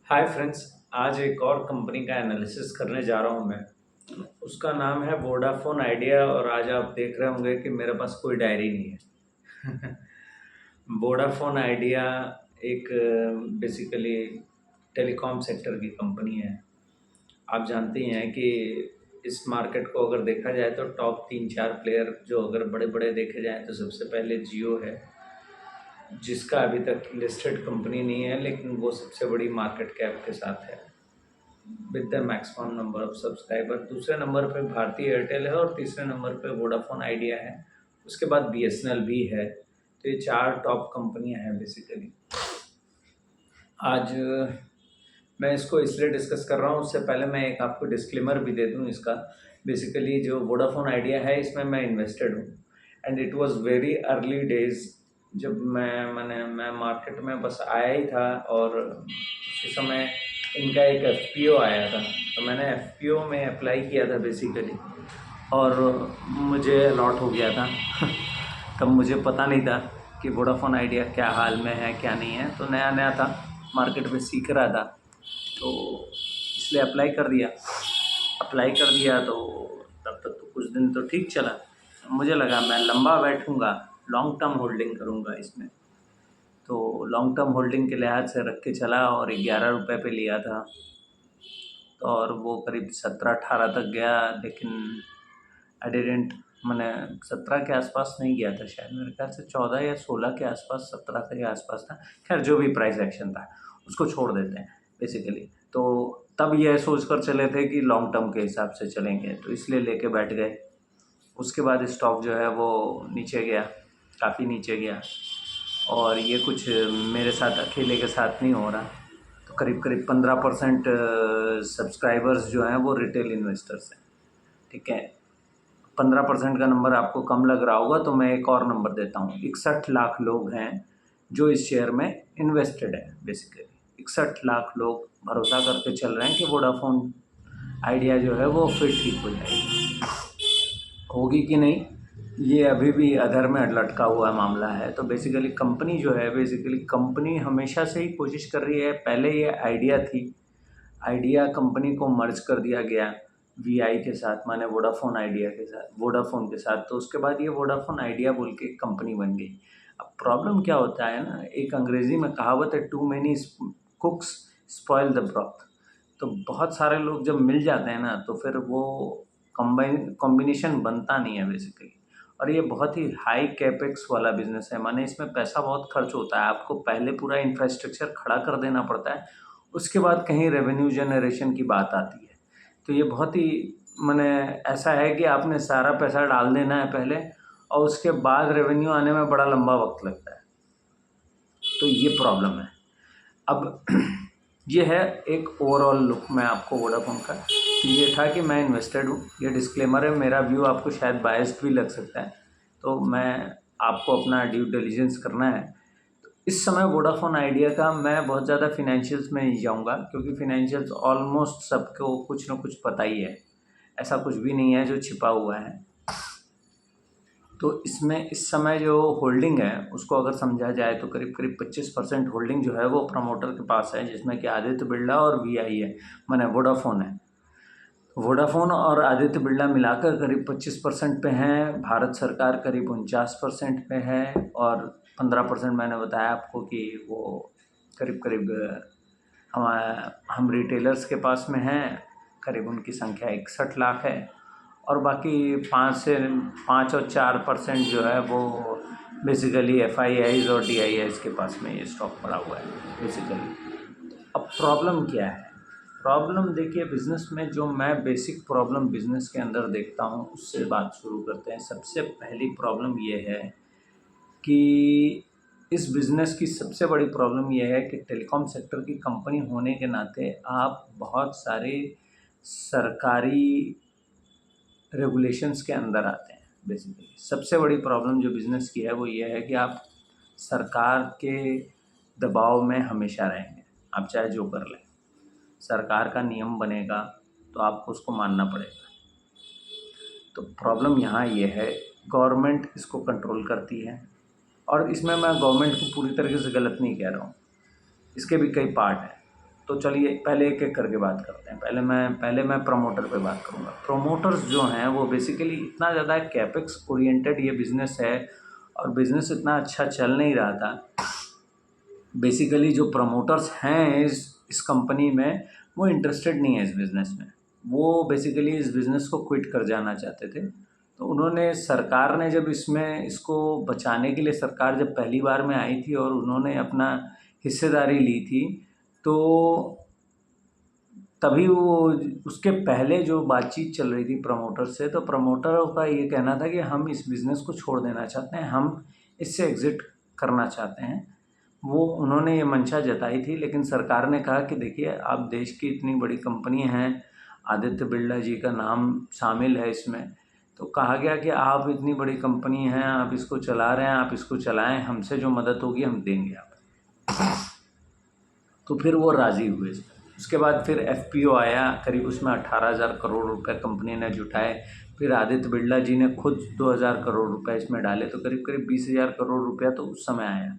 Hi friends. आज एक और कंपनी का एनालिसिस करने जा रहा हूँ मैं। उसका नाम है वोडाफोन आइडिया और आज आप देख रहे होंगे कि मेरे पास कोई डायरी नहीं है। वोडाफोन आइडिया एक बेसिकली टेलीकॉम सेक्टर की कंपनी है। आप जानते ही हैं कि इस मार्केट को अगर देखा जाए तो टॉप 3-4 प्लेयर जो अगर बड़े बड़े देखे जाएँ तो सबसे पहले जियो है, जिसका अभी तक लिस्टेड कंपनी नहीं है, लेकिन वो सबसे बड़ी मार्केट कैप के साथ है with the maximum number of subscriber. दूसरे नंबर पे भारती एयरटेल है और तीसरे नंबर पे वोडाफोन आइडिया है। उसके बाद बीएसएनएल भी है। तो ये 4 टॉप कंपनियां हैं बेसिकली। आज मैं इसको इसलिए डिस्कस कर रहा हूँ, उससे पहले मैं एक आपको डिस्क्लेमर भी दे दूँ इसका। बेसिकली जो वोडाफोन आइडिया है इसमें मैं इन्वेस्टेड हूँ and it was very early days. जब मैं मार्केट में बस आया ही था और उसी समय इनका एक एफपीओ आया था, तो मैंने एफपीओ में अप्लाई किया था बेसिकली और मुझे अलॉट हो गया था। तब मुझे पता नहीं था कि वोडाफोन आइडिया क्या हाल में है क्या नहीं है, तो नया नया था, मार्केट में सीख रहा था, तो इसलिए अप्लाई कर दिया। तो तब तक तो कुछ दिन तो ठीक चला। मुझे लगा मैं लंबा बैठूंगा, लॉन्ग टर्म होल्डिंग करूंगा इसमें, तो लॉन्ग टर्म होल्डिंग के लिहाज से रख के चला और 11 रुपये पे लिया था। तो और वो करीब 17-18 तक गया, लेकिन आई डिडेंट, मैंने 17 के आसपास नहीं गया था शायद, मेरे ख्याल से 14 या 16 के आसपास, 17 के आसपास था। खैर जो भी प्राइस एक्शन था उसको छोड़ देते हैं बेसिकली। तो तब ये सोच कर चले थे कि लॉन्ग टर्म के हिसाब से चलेंगे, तो इसलिए लेके बैठ गए। उसके बाद स्टॉक जो है वो नीचे गया, काफ़ी नीचे गया, और ये कुछ मेरे साथ अकेले के साथ नहीं हो रहा। तो करीब करीब 15% सब्सक्राइबर्स जो हैं वो रिटेल इन्वेस्टर्स हैं। ठीक है, 15% का नंबर आपको कम लग रहा होगा, तो मैं एक और नंबर देता हूँ। 61 लाख लोग हैं जो इस शेयर में इन्वेस्टेड है बेसिकली। 61 लाख लोग भरोसा करके चल रहे हैं कि वोडाफोन आइडिया जो है वो फिर ठीक हो जाएगी। होगी कि नहीं, ये अभी भी अधर में लटका हुआ मामला है। तो बेसिकली कंपनी हमेशा से ही कोशिश कर रही है। पहले ये आइडिया थी, आइडिया कंपनी को मर्ज कर दिया गया वीआई के साथ, माने वोडाफोन आइडिया के साथ, वोडाफोन के साथ। तो उसके बाद ये वोडाफोन आइडिया बोल के कंपनी बन गई। अब प्रॉब्लम क्या होता है ना, एक अंग्रेज़ी में कहावत है, too many cooks spoil the broth. तो बहुत सारे लोग जब मिल जाते हैं ना, तो फिर वो कॉम्बिनेशन बनता नहीं है बेसिकली। और ये बहुत ही हाई कैपेक्स वाला बिजनेस है, माने इसमें पैसा बहुत खर्च होता है। आपको पहले पूरा इंफ्रास्ट्रक्चर खड़ा कर देना पड़ता है, उसके बाद कहीं रेवेन्यू जनरेशन की बात आती है। तो ये बहुत ही माने ऐसा है कि आपने सारा पैसा डाल देना है पहले, और उसके बाद रेवेन्यू आने में बड़ा लंबा वक्त लगता है। तो ये प्रॉब्लम है। अब ये है एक ओवरऑल लुक मैं आपको वोडाफोन का। तो ये था कि मैं इन्वेस्टेड हूँ, ये डिस्क्लेमर है। मेरा व्यू आपको शायद बायस्ड भी लग सकता है, तो मैं आपको अपना ड्यू डिलिजेंस करना है। तो इस समय वोडाफोन आइडिया का मैं बहुत ज़्यादा फिनेंशियल्स में नहीं जाऊँगा, क्योंकि फिनेंशियल्स ऑलमोस्ट सबको कुछ ना कुछ पता ही है, ऐसा कुछ भी नहीं है जो छिपा हुआ है। तो इसमें इस समय जो होल्डिंग है उसको अगर समझा जाए तो करीब करीब 25% होल्डिंग जो है वो प्रमोटर के पास है, जिसमें कि आदित्य बिरला और वीआई है, माने वोडाफोन है। वोडाफोन और आदित्य बिरला मिलाकर करीब 25% पे हैं। भारत सरकार करीब 49% पे है, और 15% मैंने बताया आपको कि वो करीब करीब हम रिटेलर्स के पास में हैं। करीब उनकी संख्या 61 लाख है, और बाकी 5 और 4% जो है वो बेसिकली एफआईआईज़ और डीआईआईज़ के पास में ये स्टॉक पड़ा हुआ है बेसिकली। अब प्रॉब्लम क्या है? प्रॉब्लम देखिए, बिज़नेस में जो मैं बेसिक प्रॉब्लम बिज़नेस के अंदर देखता हूँ उससे बात शुरू करते हैं। सबसे पहली प्रॉब्लम ये है कि इस बिज़नेस की सबसे बड़ी प्रॉब्लम ये है कि टेलीकॉम सेक्टर की कंपनी होने के नाते आप बहुत सारे सरकारी रेगुलेशंस के अंदर आते हैं। बेसिकली सबसे बड़ी प्रॉब्लम जो बिज़नेस की है वो ये है कि आप सरकार के दबाव में हमेशा रहेंगे, आप चाहे जो कर लें। सरकार का नियम बनेगा तो आपको उसको मानना पड़ेगा। तो प्रॉब्लम यहाँ ये है, गवर्नमेंट इसको कंट्रोल करती है, और इसमें मैं गवर्नमेंट को पूरी तरीके से गलत नहीं कह रहा हूँ, इसके भी कई पार्ट हैं। तो चलिए पहले एक एक करके बात करते हैं। पहले मैं प्रमोटर पे बात करूँगा। प्रमोटर्स जो हैं वो बेसिकली इतना ज़्यादा कैपेक्स ओरिएंटेड ये बिज़नेस है और बिज़नेस इतना अच्छा चल नहीं रहा था। बेसिकली जो प्रमोटर्स हैं इस कंपनी में वो इंटरेस्टेड नहीं है इस बिज़नेस में। वो बेसिकली इस बिज़नेस को क्विट कर जाना चाहते थे। तो उन्होंने सरकार ने जब इसको बचाने के लिए सरकार जब पहली बार में आई थी और उन्होंने अपना हिस्सेदारी ली थी, तो तभी वो उसके पहले जो बातचीत चल रही थी प्रमोटर से, तो प्रमोटरों का ये कहना था कि हम इस बिज़नेस को छोड़ देना चाहते हैं, हम इससे एग्ज़िट करना चाहते हैं। वो उन्होंने ये मंशा जताई थी, लेकिन सरकार ने कहा कि देखिए आप देश की इतनी बड़ी कंपनी हैं, आदित्य बिरला जी का नाम शामिल है इसमें, तो कहा गया कि आप इतनी बड़ी कंपनी हैं, आप इसको चला रहे हैं, आप इसको चलाएँ, हमसे जो मदद होगी हम देंगे आपको। तो फिर वो राज़ी हुए इस पर। उसके बाद फिर एफपीओ आया, करीब उसमें 18,000 करोड़ रुपए कंपनी ने जुटाए। फिर आदित्य बिरला जी ने खुद 2,000 करोड़ रुपए इसमें डाले, तो करीब करीब 20,000 करोड़ रुपया तो उस समय आया।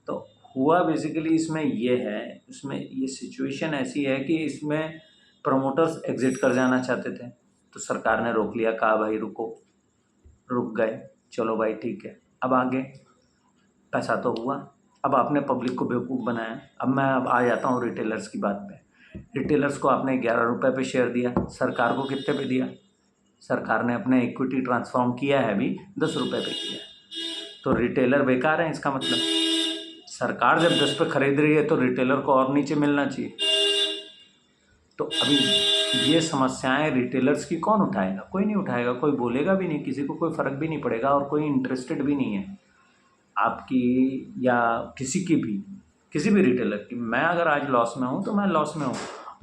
तो हुआ बेसिकली इसमें ये है, इसमें ये सिचुएशन ऐसी है कि इसमें प्रमोटर्स एग्ज़िट कर जाना चाहते थे, तो सरकार ने रोक लिया, कहा भाई रुको, रुक गए, चलो भाई ठीक है। अब आगे पैसा तो हुआ, अब आपने पब्लिक को बेवकूफ़ बनाया। अब आ जाता हूँ रिटेलर्स की बात पे। रिटेलर्स को आपने 11 रुपये पे शेयर दिया, सरकार को कितने पे दिया? सरकार ने अपने इक्विटी ट्रांसफॉर्म किया है अभी 10 रुपये पे किया है, तो रिटेलर बेकार है इसका मतलब। सरकार जब 10 पे खरीद रही है तो रिटेलर को और नीचे मिलना चाहिए। तो अभी ये समस्याएं रिटेलर्स की कौन उठाएगा? कोई नहीं उठाएगा, कोई बोलेगा भी नहीं, किसी को कोई फ़र्क भी नहीं पड़ेगा और कोई इंटरेस्टेड भी नहीं है आपकी या किसी भी रिटेलर की। मैं अगर आज लॉस में हूँ तो मैं लॉस में हूँ,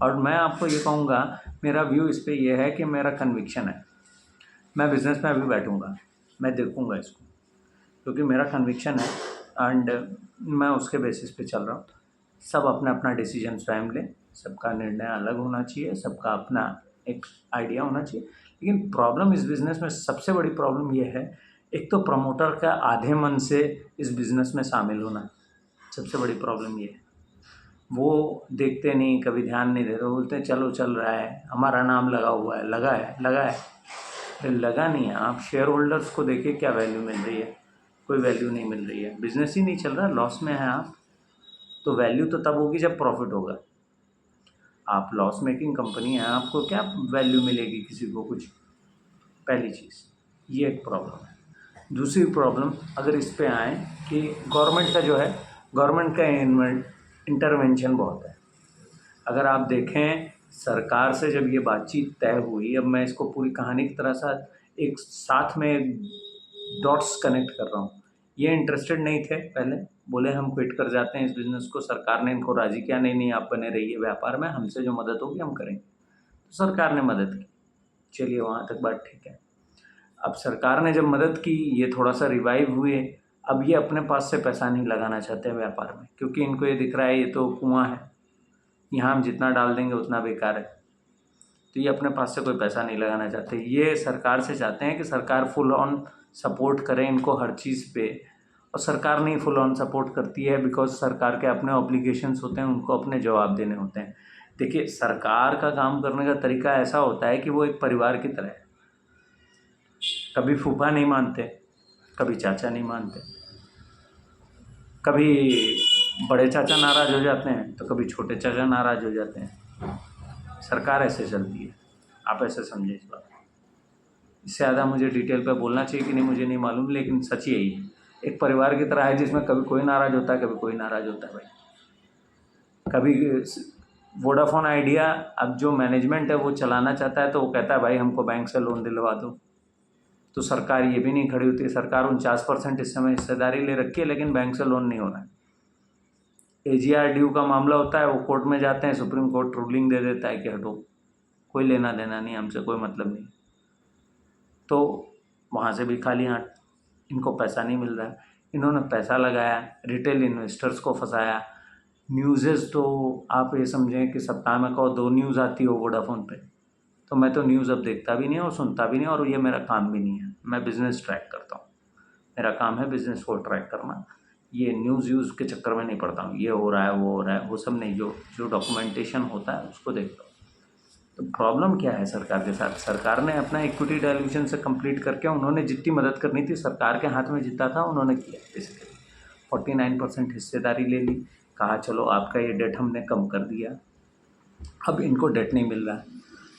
और मैं आपको ये कहूँगा, मेरा व्यू इस पे ये है कि मेरा कन्विक्शन है। मैं बिज़नेस में अभी बैठूँगा, मैं देखूँगा इसको, क्योंकि मेरा कन्विक्शन है एंड मैं उसके बेसिस पे चल रहा हूँ। सब अपना अपना डिसीजन स्वयं लें, सबका निर्णय अलग होना चाहिए, सबका अपना एक आइडिया होना चाहिए। लेकिन प्रॉब्लम इस बिज़नेस में सबसे बड़ी प्रॉब्लम ये है, एक तो प्रमोटर का आधे मन से इस बिज़नेस में शामिल होना, सबसे बड़ी प्रॉब्लम ये है। वो देखते नहीं, कभी ध्यान नहीं देते, बोलते हैं चलो चल रहा है, हमारा नाम लगा हुआ है, लगा है। अरे लगा नहीं है, आप शेयर होल्डर्स को देखिए क्या वैल्यू मिल रही है, कोई वैल्यू नहीं मिल रही है, बिज़नेस ही नहीं चल रहा, लॉस में है आप, तो वैल्यू तो तब होगी जब प्रॉफिट होगा। आप लॉस मेकिंग कंपनी है, आपको क्या वैल्यू मिलेगी किसी को कुछ? पहली चीज़ ये एक प्रॉब्लम है। दूसरी प्रॉब्लम अगर इस पे आए कि गवर्नमेंट का जो है, गवर्नमेंट का इंटरवेंशन बहुत है। अगर आप देखें सरकार से जब ये बातचीत तय हुई, अब मैं इसको पूरी कहानी की तरह एक साथ में डॉट्स कनेक्ट कर रहा हूँ। ये इंटरेस्टेड नहीं थे पहले, बोले हम क्विट कर जाते हैं इस बिज़नेस को, सरकार ने इनको राज़ी किया, नहीं आप बने रहिए व्यापार में, हमसे जो मदद होगी हम करेंगे। तो सरकार ने मदद की, चलिए वहाँ तक बात ठीक है। अब सरकार ने जब मदद की, ये थोड़ा सा रिवाइव हुए, अब ये अपने पास से पैसा नहीं लगाना चाहते व्यापार में, क्योंकि इनको ये दिख रहा है ये तो कुआँ है, यहाँ हम जितना डाल देंगे उतना बेकार है। तो ये अपने पास से कोई पैसा नहीं लगाना चाहते, ये सरकार से चाहते हैं कि सरकार फुल ऑन सपोर्ट करे इनको हर चीज़ पे, और सरकार नहीं फुल ऑन सपोर्ट करती है, बिकॉज सरकार के अपने ऑब्लिगेशंस होते हैं, उनको अपने जवाब देने होते हैं। देखिए सरकार का काम करने का तरीका ऐसा होता है कि वो एक परिवार की तरह है, कभी फूफा नहीं मानते, कभी चाचा नहीं मानते, कभी बड़े चाचा नाराज़ हो जाते हैं तो कभी छोटे चाचा नाराज़ हो जाते हैं। सरकार ऐसे चलती है, आप ऐसे समझिए इस बात को। इससे ज़्यादा मुझे डिटेल पे बोलना चाहिए कि नहीं मुझे नहीं मालूम, लेकिन सच यही है, एक परिवार की तरह है जिसमें कभी कोई नाराज़ होता है, कभी कोई नाराज़ होता है भाई। कभी वोडाफोन आइडिया अब जो मैनेजमेंट है वो चलाना चाहता है, तो वो कहता है भाई हमको बैंक से लोन दिलवा दो, तो सरकार ये भी नहीं खड़ी होती है। सरकार 49% इस समय हिस्सेदारी ले रखी है, लेकिन बैंक से लोन नहीं हो रहा है। AGR ड्यू का मामला होता है, वो कोर्ट में जाते हैं, सुप्रीम कोर्ट रूलिंग दे देता है कि हटो, कोई लेना देना नहीं, हमसे कोई मतलब नहीं। तो वहाँ से भी खाली हाथ, इनको पैसा नहीं मिल रहा है। इन्होंने पैसा लगाया, रिटेल इन्वेस्टर्स को फंसाया। न्यूज़ेज़ तो आप ये समझें कि सप्ताह में कहो 2 न्यूज़ आती हो वोडाफोन पे, तो मैं तो न्यूज़ अब देखता भी नहीं और सुनता भी नहीं, और ये मेरा काम भी नहीं है। मैं बिज़नेस ट्रैक करता हूँ, मेरा काम है बिज़नेस को ट्रैक करना। ये न्यूज़ के चक्कर में नहीं पड़ता हूँ, ये हो रहा है वो हो रहा है वो सब नहीं, जो जो डॉक्यूमेंटेशन होता है उसको देखता हूँ। तो प्रॉब्लम क्या है सरकार के साथ, सरकार ने अपना इक्विटी डाइल्यूशन से कंप्लीट करके उन्होंने जितनी मदद करनी थी सरकार के हाथ में जितना था उन्होंने किया। बेसिकली 49% हिस्सेदारी ले ली, कहा चलो आपका ये डेट हमने कम कर दिया, अब इनको डेट नहीं मिल रहा है,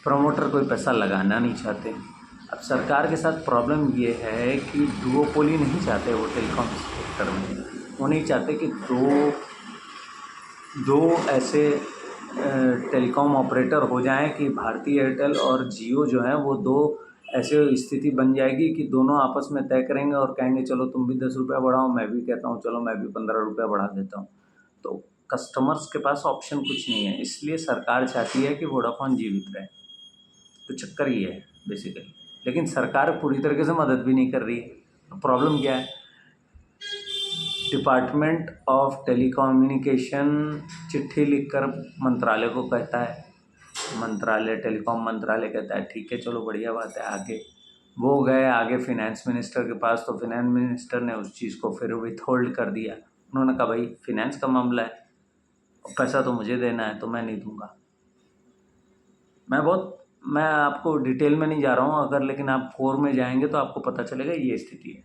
प्रमोटर कोई पैसा लगाना नहीं चाहते। अब सरकार के साथ प्रॉब्लम ये है कि डुओपोली नहीं चाहते वो टेलीकॉम सेक्टर में, वो नहीं चाहते कि दो ऐसे टेलीकॉम ऑपरेटर हो जाएं कि भारती एयरटेल और जियो जो है वो दो ऐसे स्थिति बन जाएगी कि दोनों आपस में तय करेंगे और कहेंगे चलो तुम भी 10 रुपये बढ़ाओ, मैं भी कहता हूँ चलो मैं भी 15 रुपये बढ़ा देता हूँ। तो कस्टमर्स के पास ऑप्शन कुछ नहीं है, इसलिए सरकार चाहती है कि वोडाफोन जीवित रहे। तो चक्कर ये है बेसिकली, लेकिन सरकार पूरी तरीके से मदद भी नहीं कर रही है। प्रॉब्लम क्या है, डिपार्टमेंट ऑफ टेलीकम्युनिकेशन चिट्ठी लिखकर मंत्रालय को कहता है, मंत्रालय टेलीकॉम मंत्रालय कहता है ठीक है चलो बढ़िया बात है, आगे वो गए आगे फिनेंस मिनिस्टर के पास, तो फिनेंस मिनिस्टर ने उस चीज़ को फिर विथहोल्ड कर दिया। उन्होंने कहा भाई फिनेंस का मामला है, पैसा तो मुझे देना है तो मैं नहीं दूंगा। मैं आपको डिटेल में नहीं जा रहा हूँ अगर, लेकिन आप कोर में जाएंगे तो आपको पता चलेगा ये स्थिति है।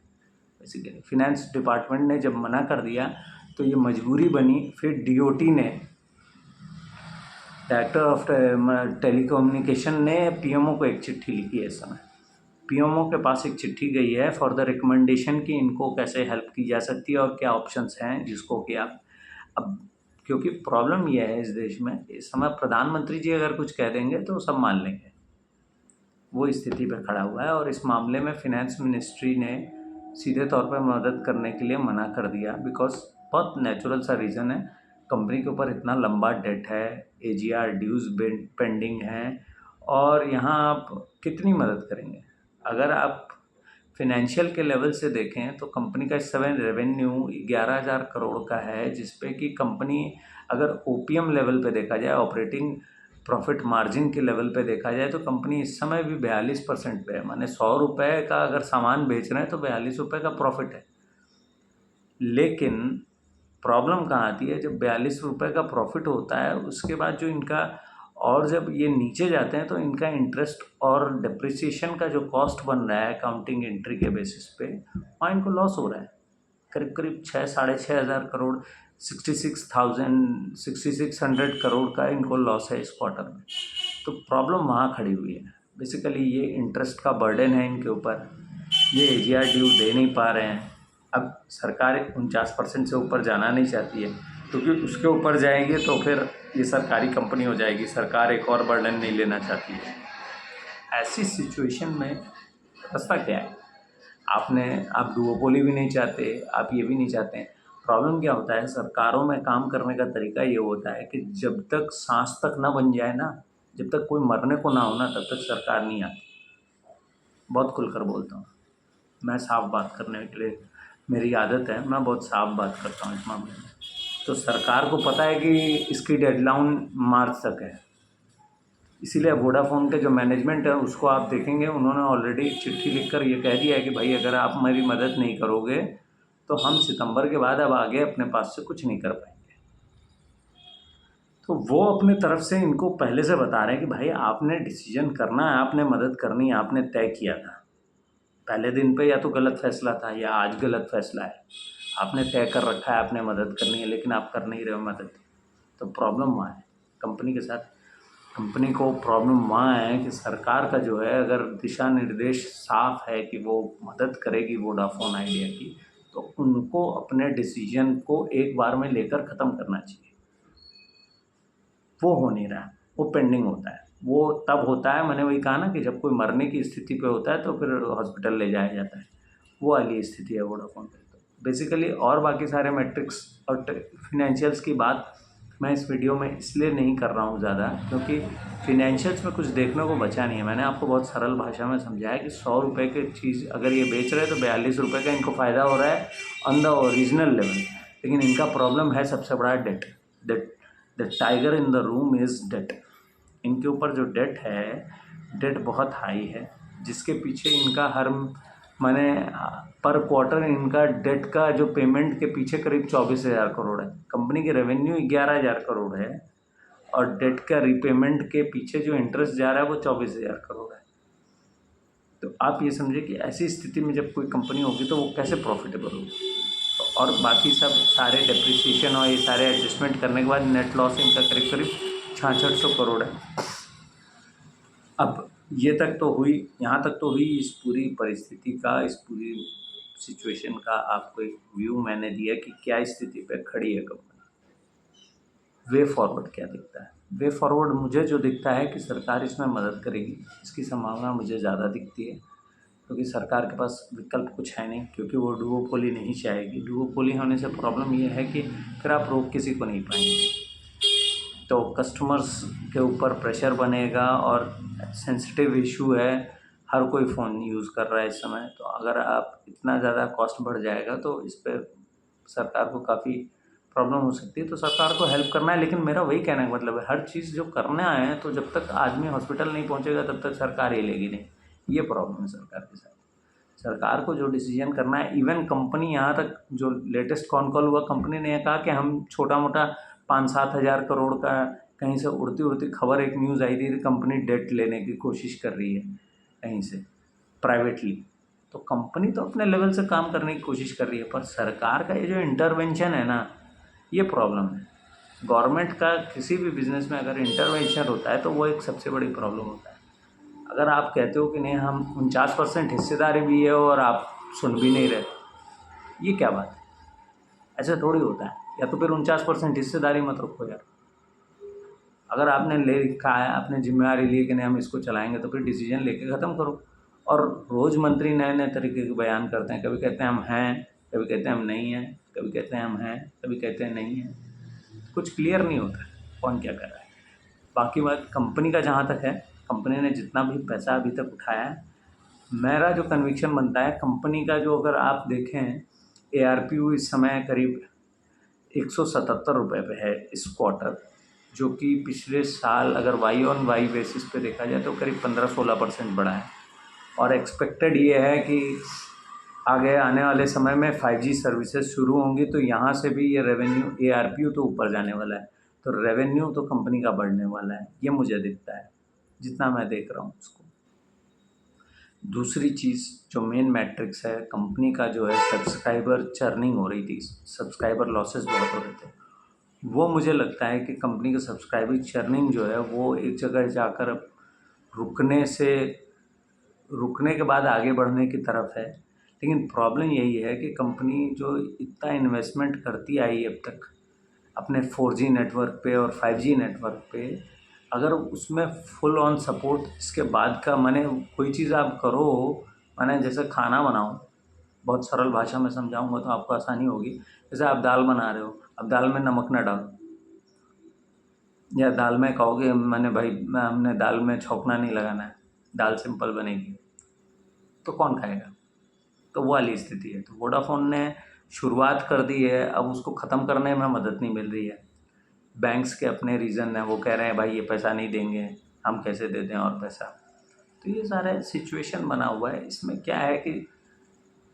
बेसिकली फिनेंस डिपार्टमेंट ने जब मना कर दिया तो ये मजबूरी बनी, फिर डीओटी ने, डायरेक्टर ऑफ टेलीकम्युनिकेशन ने पीएमओ को एक चिट्ठी लिखी है इस समय। पीएमओ के पास एक चिट्ठी गई है फॉर द रिकमेंडेशन कि इनको कैसे हेल्प की जा सकती है और क्या ऑप्शंस हैं जिसको कि आप, अब क्योंकि प्रॉब्लम यह है इस देश में इस समय प्रधानमंत्री जी अगर कुछ कह देंगे तो सब मान लेंगे, वो स्थिति पर खड़ा हुआ है। और इस मामले में फिनेंस मिनिस्ट्री ने सीधे तौर पर मदद करने के लिए मना कर दिया, बिकॉज बहुत नेचुरल सा रीज़न है, कंपनी के ऊपर इतना लंबा डेट है, एजीआर ड्यूज़ पेंडिंग हैं, और यहाँ आप कितनी मदद करेंगे। अगर आप फिनेंशियल के लेवल से देखें तो कंपनी का इस समय रेवेन्यू 11,000 करोड़ का है, जिसपे कि कंपनी अगर ओपीएम लेवल पे देखा जाए, ऑपरेटिंग प्रॉफिट मार्जिन के लेवल पे देखा जाए, तो कंपनी इस समय भी 42% पे है। माने 100 रुपये का अगर सामान बेच रहे हैं तो 42 रुपये का प्रॉफिट है। लेकिन प्रॉब्लम कहाँ आती है, जब 42 रुपये का प्रॉफिट होता है उसके बाद जो इनका, और जब ये नीचे जाते हैं तो इनका इंटरेस्ट और डिप्रिसिएशन का जो कॉस्ट बन रहा है अकाउंटिंग एंट्री के बेसिस पे, वहाँ इनको लॉस हो रहा है। करीब करीब 6-6,500 करोड़, 6600 करोड़ का इनको लॉस है इस क्वार्टर में। तो प्रॉब्लम वहाँ खड़ी हुई है। बेसिकली ये इंटरेस्ट का बर्डन है इनके ऊपर, ये एजीआर ड्यू दे नहीं पा रहे हैं। अब सरकार 49% से ऊपर जाना नहीं चाहती है, क्योंकि उसके ऊपर जाएंगे तो फिर ये सरकारी कंपनी हो जाएगी, सरकार एक और बर्डन नहीं लेना चाहती है। ऐसी सिचुएशन में रास्ता क्या है, आप डुओपोली भी नहीं चाहते, आप ये भी नहीं चाहते हैं। प्रॉब्लम क्या होता है, सरकारों में काम करने का तरीका ये होता है कि जब तक सांस तक ना बन जाए ना, जब तक कोई मरने को ना हो ना, तब तक सरकार नहीं आती। बहुत खुलकर बोलता हूँ मैं, साफ बात करने के लिए मेरी आदत है, मैं बहुत साफ बात करता हूँ इस मामले में। तो सरकार को पता है कि इसकी डेडलाइन मार्च तक है, इसीलिए वोडाफोन के जो मैनेजमेंट है उसको आप देखेंगे, उन्होंने ऑलरेडी चिट्ठी लिखकर ये कह दिया है कि भाई अगर आप मेरी मदद नहीं करोगे तो हम सितंबर के बाद अब आगे अपने पास से कुछ नहीं कर पाएंगे। तो वो अपने तरफ से इनको पहले से बता रहे हैं कि भाई आपने डिसीजन करना है, आपने मदद करनी है, आपने तय किया था पहले दिन पे, या तो गलत फैसला था या आज गलत फैसला है, आपने तय कर रखा है आपने मदद करनी है, लेकिन आप कर नहीं रहे हो मदद। तो प्रॉब्लम वहाँ है कंपनी के साथ। कंपनी को प्रॉब्लम वहाँ है कि सरकार का जो है, अगर दिशा निर्देश साफ है कि वो मदद करेगी वोडाफोन आइडिया की, तो उनको अपने डिसीजन को एक बार में लेकर ख़त्म करना चाहिए। वो हो नहीं रहा, वो पेंडिंग होता है। वो तब होता है, मैंने वही कहा ना कि जब कोई मरने की स्थिति पे होता है तो फिर हॉस्पिटल ले जाया जाता है, वो वाली स्थिति है वोडाफोन पे। तो बेसिकली और बाकी सारे मैट्रिक्स और फिनेंशियल्स की बात मैं इस वीडियो में इसलिए नहीं कर रहा हूँ ज़्यादा, क्योंकि फिनेंशियल्स में कुछ देखने को बचा नहीं है। मैंने आपको बहुत सरल भाषा में समझाया कि 100 रुपये की चीज़ अगर ये बेच रहे हैं तो 42 रुपये का इनको फ़ायदा हो रहा है ऑन द ओरिजिनल लेवल। लेकिन इनका प्रॉब्लम है सबसे बड़ा debt. The tiger in the room is debt. इनके ऊपर जो डेट है, डेट बहुत हाई है, जिसके पीछे इनका हर मैंने पर क्वार्टर इनका डेट का जो पेमेंट के पीछे करीब 24,000 करोड़ है। कंपनी की रेवेन्यू 11,000 करोड़ है और डेट का रीपेमेंट के पीछे जो इंटरेस्ट जा रहा है वो 24,000 करोड़ है। तो आप ये समझिए कि ऐसी स्थिति में जब कोई कंपनी होगी तो वो कैसे प्रॉफिटेबल होगी। तो और बाकी सब सारे डेप्रिसिएशन और ये सारे एडजस्टमेंट करने के बाद नेट लॉस इनका करीब करीब 6600 करोड़ है। अब ये तक तो हुई, यहाँ तक तो हुई इस पूरी परिस्थिति का, इस पूरी सिचुएशन का आपको एक व्यू मैंने दिया कि क्या स्थिति पे खड़ी है कंपनी। वे फॉरवर्ड क्या दिखता है? वे फॉरवर्ड मुझे जो दिखता है कि सरकार इसमें मदद करेगी, इसकी संभावना मुझे ज़्यादा दिखती है, क्योंकि सरकार के पास विकल्प कुछ है नहीं, क्योंकि वो डुओपोली नहीं चाहेगी। डुओपोली होने से प्रॉब्लम ये है कि फिर आप रोक किसी को नहीं पाएंगे, तो कस्टमर्स के ऊपर प्रेशर बनेगा और सेंसिटिव इशू है, हर कोई फ़ोन यूज़ कर रहा है इस समय। तो अगर आप इतना ज़्यादा कॉस्ट बढ़ जाएगा तो इस पर सरकार को काफ़ी प्रॉब्लम हो सकती है। तो सरकार को हेल्प करना है, लेकिन मेरा वही कहने का मतलब है हर चीज़ जो करने आए हैं तो जब तक आदमी हॉस्पिटल नहीं पहुंचेगा तब तक सरकार ही लेगी नहीं। ये प्रॉब्लम है सरकार के साथ। सरकार को जो डिसीजन करना है, इवन कंपनी, यहाँ तक जो लेटेस्ट कॉन कॉल हुआ, कंपनी ने कहा कि हम छोटा मोटा 5-7 हज़ार करोड़ का, कहीं से उड़ती उड़ती खबर एक न्यूज़ आई थी, कंपनी डेट लेने की कोशिश कर रही है कहीं से प्राइवेटली। तो कंपनी तो अपने लेवल से काम करने की कोशिश कर रही है, पर सरकार का ये जो इंटरवेंशन है ना, ये प्रॉब्लम है। गवर्नमेंट का किसी भी बिज़नेस में अगर इंटरवेंशन होता है तो वो एक सबसे बड़ी प्रॉब्लम होता है। अगर आप कहते हो कि नहीं हम 49% हिस्सेदारी भी है और आप सुन भी नहीं रहे, ये क्या बात है? ऐसे थोड़ी होता है। या तो फिर 49% हिस्सेदारी मत रखो यार। अगर आपने ले रखा है, आपने जिम्मेवारी ली कि नहीं हम इसको चलाएंगे, तो फिर डिसीजन लेके ख़त्म करो। और रोज़ मंत्री नए नए तरीके के बयान करते हैं, कभी कहते हैं हम हैं, कभी कहते हैं हम नहीं हैं, कभी कहते हैं हम हैं, कभी कहते हैं नहीं हैं। कुछ क्लियर नहीं होता है कौन क्या कर रहा है। बाकी बात कंपनी का जहाँ तक है, कंपनी ने जितना भी पैसा अभी तक उठाया है, मेरा जो कन्विक्शन बनता है कंपनी का, जो अगर आप देखें ARPU इस समय करीब 177 रुपये पे है इस क्वार्टर, जो कि पिछले साल अगर वाई ऑन वाई बेसिस पे देखा जाए तो करीब 15-16% बढ़ा है। और एक्सपेक्टेड ये है कि आगे आने वाले समय में 5G सर्विसेज शुरू होंगी तो यहाँ से भी ये रेवेन्यू, ARPU तो ऊपर जाने वाला है। तो रेवेन्यू तो कंपनी का बढ़ने वाला है, ये मुझे दिखता है जितना मैं देख रहा हूँ उसको। दूसरी चीज़ जो मेन मैट्रिक्स है कंपनी का, जो है सब्सक्राइबर चर्निंग हो रही थी, सब्सक्राइबर लॉसेस बहुत हो रहे थे। वो मुझे लगता है कि कंपनी का सब्सक्राइबर चर्निंग जो है वो एक जगह जाकर अब रुकने के बाद आगे बढ़ने की तरफ है। लेकिन प्रॉब्लम यही है कि कंपनी जो इतना इन्वेस्टमेंट करती आई अब तक अपने 4G नेटवर्क पे और 5G नेटवर्क पे, अगर उसमें फुल ऑन सपोर्ट इसके बाद का, माने कोई चीज़ आप करो, माने जैसे खाना बनाओ, बहुत सरल भाषा में समझाऊंगा तो आपको आसानी होगी। जैसे आप दाल बना रहे हो, अब दाल में नमक ना डालो, या दाल में कहोगे मैंने भाई हमने दाल में छौंकना नहीं लगाना है, दाल सिंपल बनेगी, तो कौन खाएगा? तो वो वाली स्थिति है। तो वोडाफोन ने शुरुआत कर दी है, अब उसको ख़त्म करने में मदद नहीं मिल रही है। बैंक्स के अपने रीज़न हैं, वो कह रहे हैं भाई ये पैसा नहीं देंगे, हम कैसे दे दें और पैसा। तो ये सारा सिचुएशन बना हुआ है। इसमें क्या है कि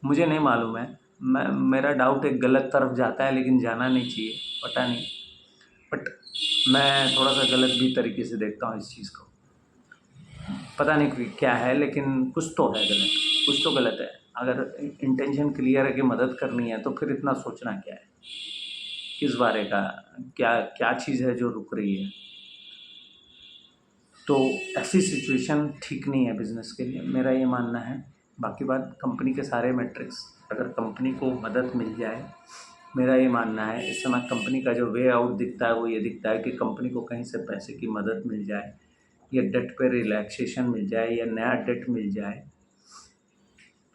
मुझे नहीं मालूम है, मेरा डाउट एक गलत तरफ जाता है, लेकिन जाना नहीं चाहिए, पता नहीं, बट मैं थोड़ा सा गलत भी तरीके से देखता हूँ इस चीज़ को। पता नहीं क्या है, लेकिन कुछ तो है गलत, कुछ तो गलत है। अगर इंटेंशन क्लियर है कि मदद करनी है तो फिर इतना सोचना क्या है, किस बारे का, क्या क्या चीज़ है जो रुक रही है। तो ऐसी सिचुएशन ठीक नहीं है बिज़नेस के लिए, मेरा ये मानना है। बाकी बात कंपनी के सारे मैट्रिक्स, अगर कंपनी को मदद मिल जाए, मेरा ये मानना है इस समय कंपनी का जो वे आउट दिखता है वो ये दिखता है कि कंपनी को कहीं से पैसे की मदद मिल जाए, या डेट पे रिलैक्सेशन मिल जाए, या नया डेट मिल जाए,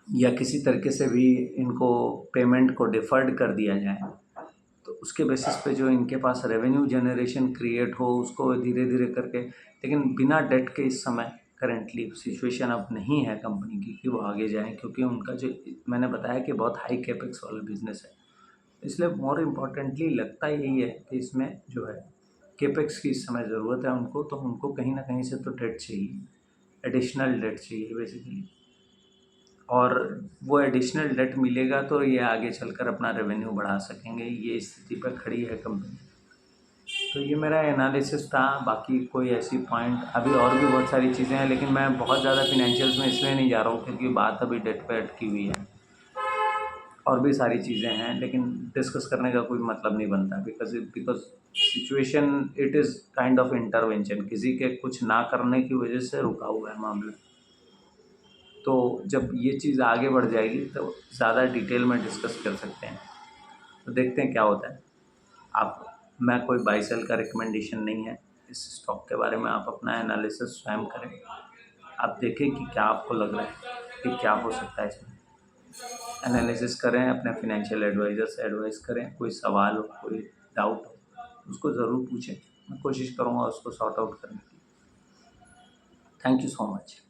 या किसी तरीके से भी इनको पेमेंट को डिफ़र्ड कर दिया जाए, तो उसके बेसिस पे जो इनके पास रेवेन्यू जनरेशन क्रिएट हो, उसको धीरे धीरे करके। लेकिन बिना डेट के इस समय करेंटली सिचुएशन अब नहीं है कंपनी की कि वो आगे जाएं, क्योंकि उनका जो मैंने बताया कि बहुत हाई कैपेक्स वाला बिजनेस है। इसलिए मोर इम्पॉर्टेंटली लगता यही है कि इसमें जो है कैपेक्स की इस समय ज़रूरत है उनको, तो उनको कहीं ना कहीं से तो डेट चाहिए, एडिशनल डेट चाहिए बेसिकली। और वो एडिशनल डेट मिलेगा तो ये आगे चलकर अपना रेवेन्यू बढ़ा सकेंगे, ये स्थिति पर खड़ी है कंपनी। तो ये मेरा एनालिसिस था। बाकी कोई ऐसी पॉइंट, अभी और भी बहुत सारी चीज़ें हैं, लेकिन मैं बहुत ज़्यादा फिनेंशियल्स में इसलिए नहीं जा रहा हूँ क्योंकि बात अभी डेट पे अटकी हुई है। और भी सारी चीज़ें हैं, लेकिन डिस्कस करने का कोई मतलब नहीं बनता, because situation it is kind of intervention, किसी के कुछ ना करने की वजह से रुका हुआ है मामला। तो जब ये चीज़ आगे बढ़ जाएगी तो ज़्यादा डिटेल में डिस्कस कर सकते हैं। तो देखते हैं क्या होता है। आप, मैं कोई बाई सेल का रिकमेंडेशन नहीं है इस स्टॉक के बारे में, आप अपना एनालिसिस स्वयं करें। आप देखें कि क्या आपको लग रहा है कि क्या हो सकता है इसमें। एनालिसिस करें, अपने फाइनेंशियल एडवाइज़र से एडवाइस करें। कोई सवाल हो, कोई डाउट हो, उसको ज़रूर पूछें। मैं कोशिश करूँगा उसको सॉर्ट आउट करने की। Thank you so much.